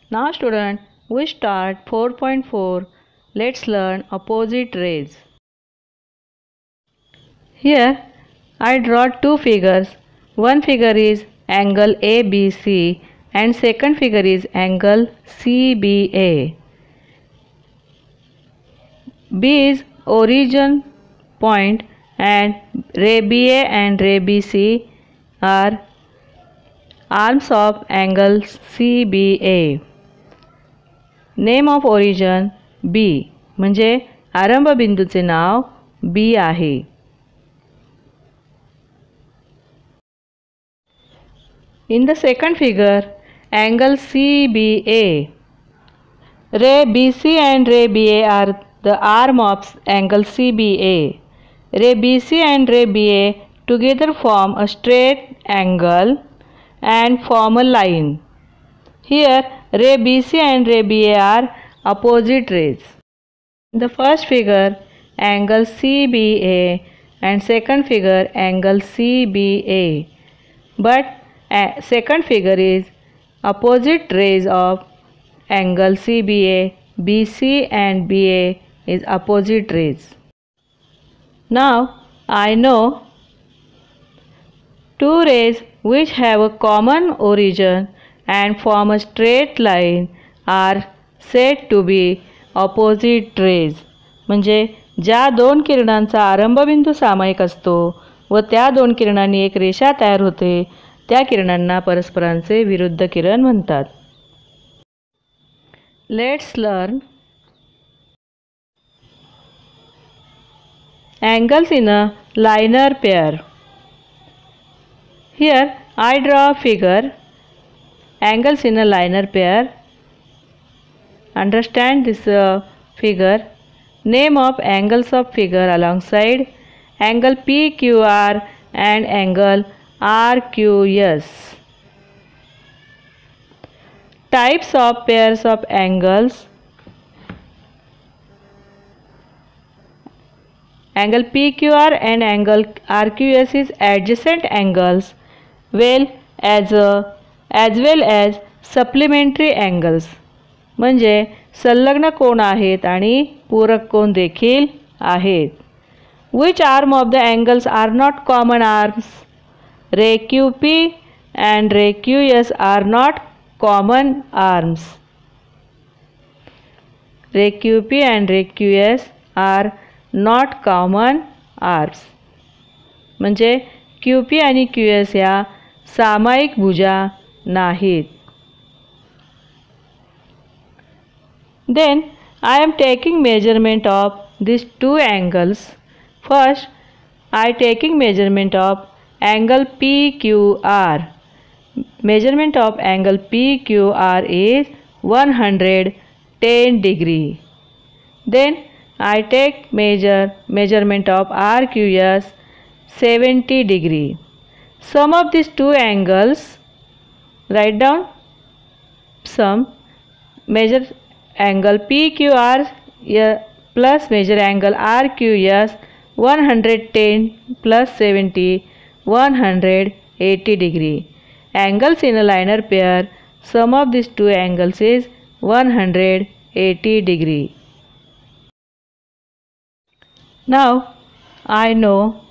Now student, we start 4.4. Let's learn opposite rays. Here I draw two figures. One figure is angle ABC and second figure is angle CBA. B is origin point and ray BA and ray BC are arms of angle CBA. Name of origin B म्हणजे आरंभ बिंदूचे नाव B आहे. In the second figure, angle CBA, ray BC and ray BA are the arm of angle CBA. Ray BC and ray BA together form a straight angle and form a line. Here, ray BC and ray BA are opposite rays. In the first figure, angle CBA and second figure, angle CBA. But second figure is opposite rays of angle CBA. BC and BA is opposite rays. Now, I know two rays which have a common origin and form a straight line are said to be opposite rays. म्हणजे ज्या दोन किरणांचा आरंभबिंदू सामायिक असतो व त्या दोन किरणांनी एक रेषा तयार होते त्या किरणांना परस्परांचे विरुद्ध किरण म्हणतात. Let's learn angles in a linear pair. Here I draw a figure angles in a linear pair. Understand this figure. Name of angles of figure alongside angle PQR and angle RQS. Types of pairs of angles. Angle PQR and angle RQS is adjacent angles as well as supplementary angles. म्हणजे संलग्न कोन आहेत आणि पूरक कोन देखील आहेत. Which arm of the angles are not common arms? Ray QP and ray QS are not common arms. Ray QP and ray QS are not common arms. म्हणजे QP आणि QS या सामायिक भुजा नाहीत. Then I am taking measurement of these two angles. First, I taking measurement of angle PQR. Measurement of angle PQR is 110 degree. Then I take measurement of RQS 70 degree. Sum of these two angles, write down sum, measure angle PQR plus measure angle RQS 110 plus 70 180 degree. Angles in a linear pair, sum of these two angles is 180 degree. Now I know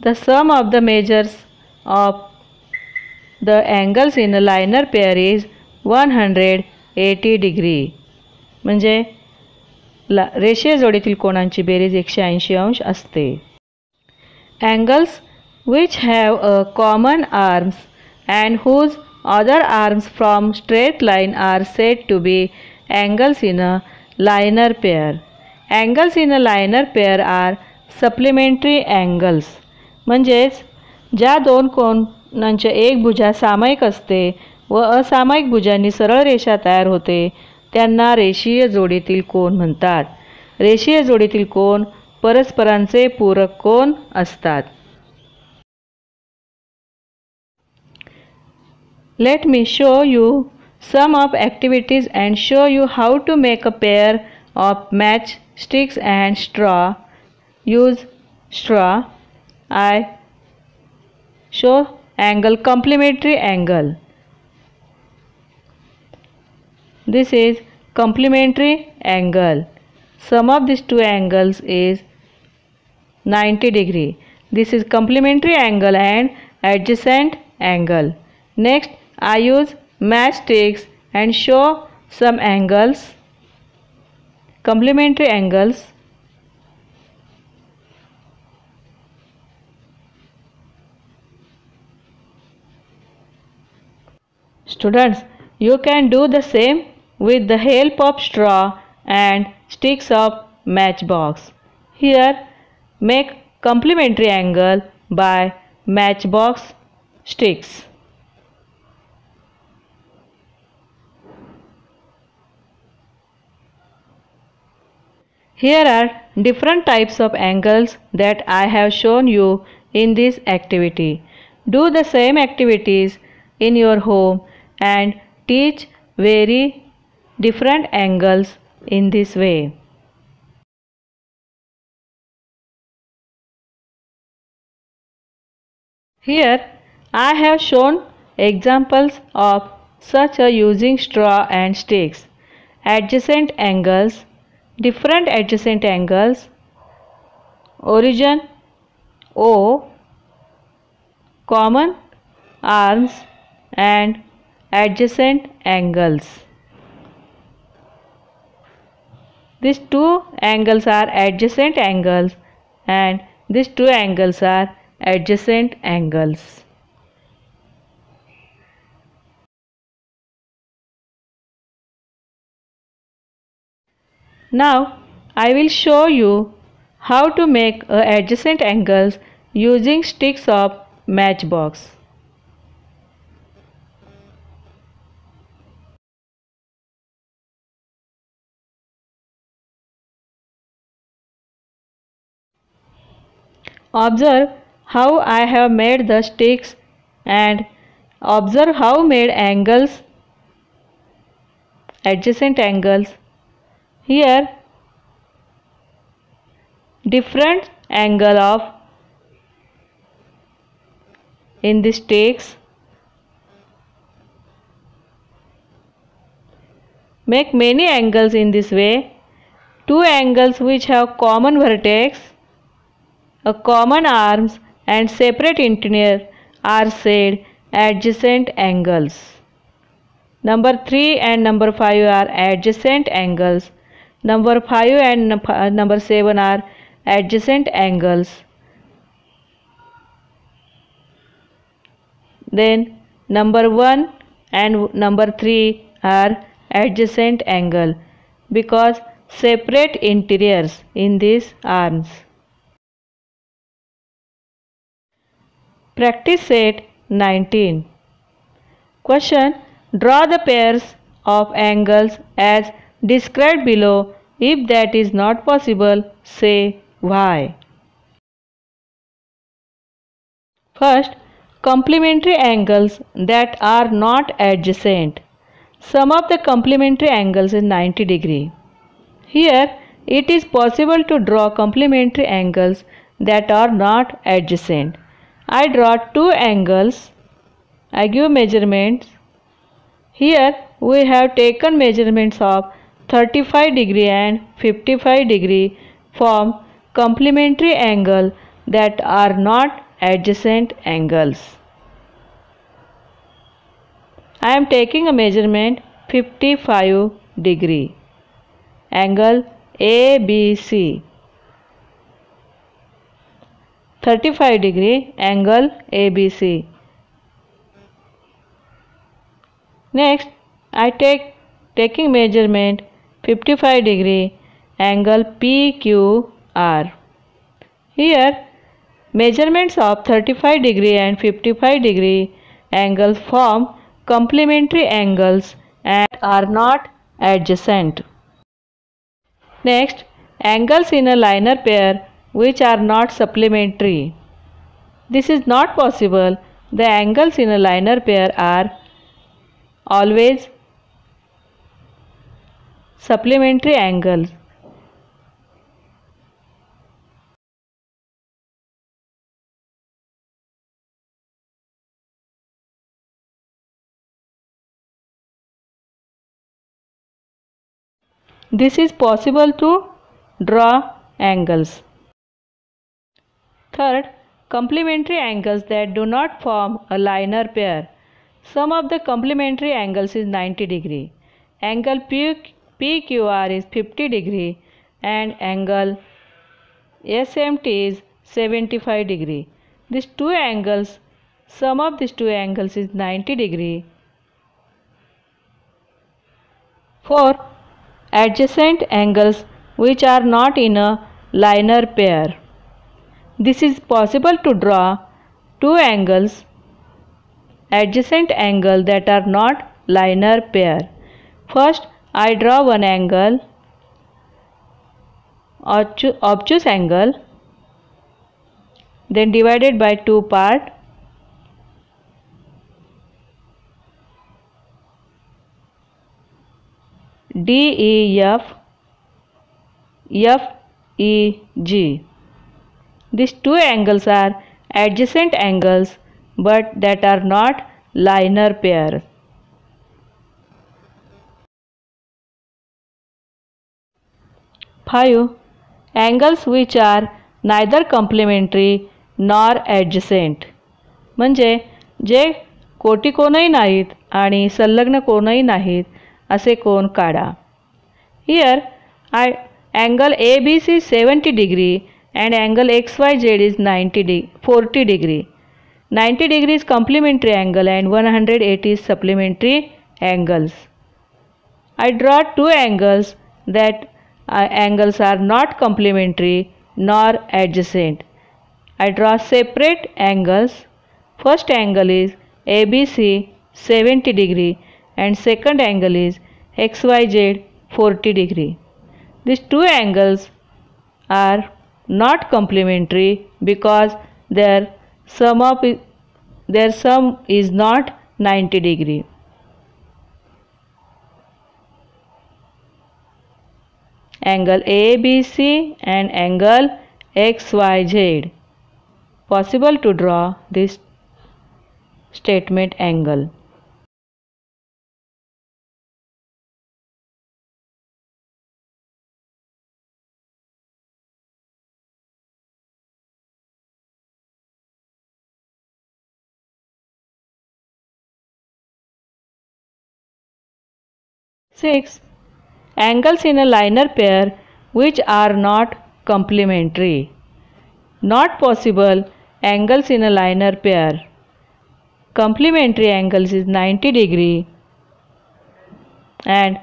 the sum of the measures of the angles in a linear pair is 180 degree. म्हणजे रेषीय जोडीतील कोनांची berries 180 अंश असते. Angles which have a common arms and whose other arms from straight line are said to be angles in a linear pair. Angles in a linear pair are supplementary angles. म्हणजेच ज्या दोन कोनांच्या एक भुजा सामायिक असते व असामायिक भुजांनी सरळ रेषा तयार होते त्यांना रेषीय जोडीतील कोन म्हणतात. रेषीय जोडीतील कोन परस्परांचे पूरक कोन असतात. Let me show you some of activities and show you how to make a pair of matchsticks and straw. Use straw. I show angle complementary angle. This is complementary angle. Sum of these two angles is 90 degree. This is complementary angle and adjacent angle. Next, I use matchsticks and show some angles, complementary angles. Students, you can do the same with the help of straw and sticks of matchbox. Here, make complementary angle by matchbox sticks. Here are different types of angles that I have shown you in this activity. Do the same activities in your home and teach very different angles in this way. Here I have shown examples of such a using straw and sticks. Adjacent angles, different adjacent angles, origin O, common arms and adjacent angles. These two angles are adjacent angles and these two angles are adjacent angles. Now I will show you how to make adjacent angles using sticks of matchbox. Observe how I have made the sticks and observe how made angles, adjacent angles. Here different angle of in the sticks. Make many angles in this way. Two angles which have common vertex, a common arms and separate interior are said adjacent angles. Number 3 and number 5 are adjacent angles. Number 5 and number 7 are adjacent angles. Then number 1 and number 3 are adjacent angle because separate interiors in these arms. Practice set 19. Question: draw the pairs of angles as described below. If that is not possible, say why. First, complementary angles that are not adjacent. Sum of the complementary angles is 90 degree. Here, it is possible to draw complementary angles that are not adjacent. I draw two angles. I give measurements. Here we have taken measurements of 35 degree and 55 degree from complementary angle that are not adjacent angles. I am taking a measurement 55 degree. Angle ABC. 35 degree angle ABC. Next, I taking measurement 55 degree angle PQR. Here, measurements of 35 degree and 55 degree angles form complementary angles and are not adjacent. Next, angles in a linear pair which are not supplementary. This is not possible. The angles in a linear pair are always supplementary angles. This is possible to draw angles. Third, complementary angles that do not form a linear pair. Sum of the complementary angles is 90 degree. Angle PQR is 50 degree and angle SMT is 75 degree. These two angles, sum of these two angles is 90 degree. 4. Adjacent angles which are not in a linear pair. This is possible to draw two angles, adjacent angle that are not linear pair. First, I draw one angle, obtuse angle, then divided by two parts. DEF, FEG. These two angles are adjacent angles but that are not linear pair. Five. Angles which are neither complementary nor adjacent. म्हणजे जे कोटी कोणही नाहीत आणि संलग्न कोणही नाहीत असे कोन काढा. Here angle ABC is 70 degree and angle XYZ is 40 degree. 90 degree is complementary angle and 180 is supplementary angles. I draw two angles that angles are not complementary nor adjacent. I draw separate angles. First angle is ABC 70 degree and second angle is XYZ 40 degree. These two angles are not complementary because their sum is not 90 degree. Angle ABC and angle XYZ. Possible to draw this statement angle. Six. Angles in a linear pair which are not complementary. Not possible angles in a linear pair. Complementary angles is 90 degree and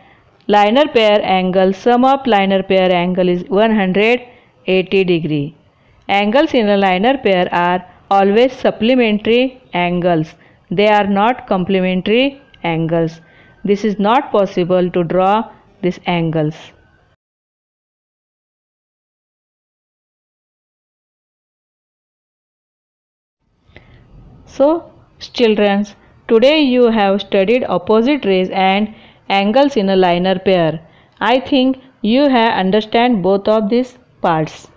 linear pair angle, sum of linear pair angle is 180 degree. Angles in a linear pair are always supplementary angles. They are not complementary angles. This is not possible to draw these angles. So, children, today you have studied opposite rays and angles in a linear pair. I think you have understand both of these parts.